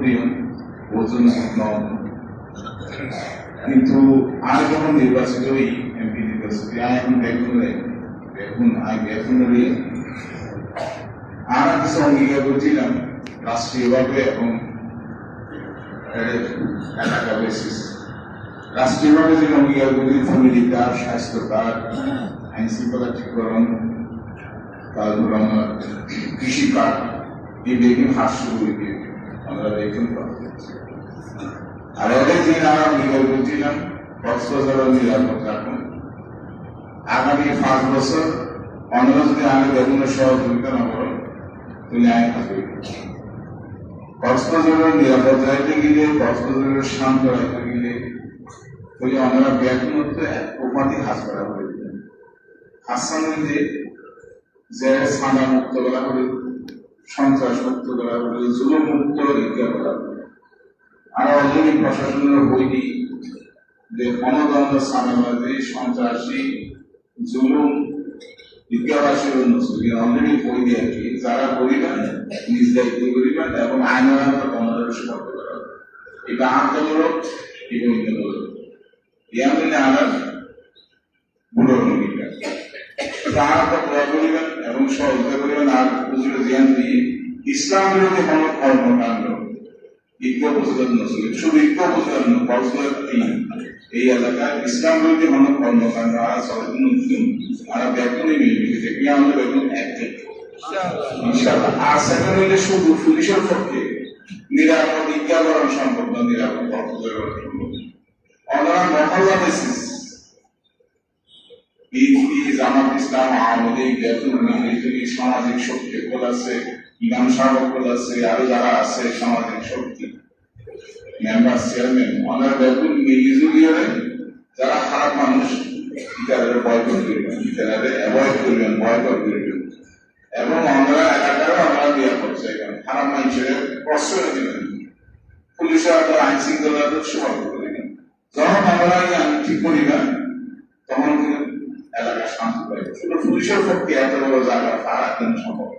জনপ্রিয় ওজন কিন্তু আর যখন নির্বাচিত হই এমপি নির্বাচিত এখন আর কিছু অঙ্গীকার করছিলাম রাষ্ট্রীয়ভাবে এবং এলাকা বেসিস রাষ্ট্রীয়ভাবে যে অঙ্গীকার করি ফ্যামিলি কার্ড স্বাস্থ্য কার্ড আইন শৃঙ্খলা ঠিককরণ তারপর আমার কৃষি কার্ড এই বেগুন হাস শুরু হয়ে আমরা বেগুন আর এদের দিন আমরা অঙ্গীকার করছিলাম কক্সবাজার নিরাপদ রাখুন আগামী 5 বছর অন্য যদি আগে বেগুনের সহযোগিতা না করেন তাহলে আইন থাকবে কক্সবাজারের নিরাপদ রাখতে গেলে কক্সবাজারের শান্ত রাখতে গেলে তাহলে আমরা বেগুনত্ব এক উপাধি হাস করা হয়ে যাবে হাসানে যে সাদা মুক্ত করা হবে সন্ত্রাস মুক্ত করা হবে জুলুম মুক্ত রেখা করা হবে আর অলরেডি প্রশাসনের বইটি যে গণতন্ত্র সাদাবাদী সন্ত্রাসী জুলুম বিজ্ঞাবাসীর উন্নতি অলরেডি বই দিয়ে আর কি যারা করিবেন নিজ দায়িত্ব করিবেন এবং আইনের গণতন্ত্র করতে করা হবে এটা আত্মমূলক এবং ইন্দ্রমূলক এমন আলার বুড়ো অঙ্গীকার তারা করিবেন এবং সহযোগিতা করিবেন আর হুজুরের জ্ঞান দিয়ে ইসলাম বিরোধী কোনো কর্মকাণ্ড ইজ্ঞ প্রচলন নছিল শুধু ইজ্ঞ প্রচলন কক্সবাজার এই এলাকায় ইসলাম বিরোধী কোনো কর্মকাণ্ড আর সচেতন আর বেতনই মিলবে দেখবি আমাদের বেতন একদিন ইনশাআল্লাহ আর সেকেন্ড হইলে শুধু পুলিশের পক্ষে নিরাপদ বিজ্ঞাপন সম্পর্ক নিরাপদ কক্সবাজার সম্পর্ক অনারা মহল্লা বেসিস জামাত ইসলাম আওয়ামী লীগ সামাজিক শক্তি কোল আছে ইমাম সাহেব কোল আছে আরো যারা আছে সামাজিক শক্তি মেম্বার চেয়ারম্যান ওনার বেতন মিলিজুলিয়ে যারা খারাপ মানুষ ইতারে বয়কট করবেন ইতারে অ্যাভয়েড করবেন বয়কট করবেন এবং আমরা এলাকারও আমরা দেওয়া করছে এখানে খারাপ মানুষের প্রশ্রয় দেবেন পুলিশের আইন শৃঙ্খলার সমাপ্ত করবেন যখন আমরা আইন ঠিক করিবেন তখন কিন্তু এলাকা শান্তি পাইবে শুধু পুলিশের পক্ষে এত বড় জায়গা ফারাক কিন্তু সম্ভব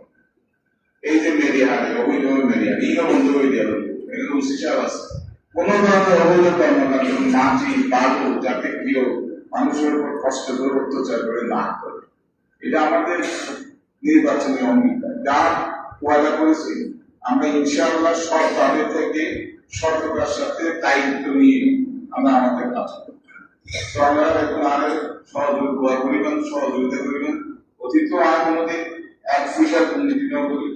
এই যে মিডিয়া অবৈধ মিডিয়া এইটা বন্ধ করে দেওয়া এগুলো হিসাব আছে কোন ধরনের অবৈধ কর্মকাণ্ড মাটি বালু যাতে কেউ মানুষের উপর কষ্ট করে অত্যাচার করে না করে এটা আমাদের নির্বাচনী অঙ্গীকার যা ওয়াদা করেছি আমরা ইনশাআল্লাহ সব তাদের থেকে সততার সাথে দায়িত্ব নিয়ে আমরা আমাদের কাজ করব তো আমরা এখন আরো সহযোগিতা করিবেন অতীত আর কোনোদিন এক পয়সা দুর্নীতি না করি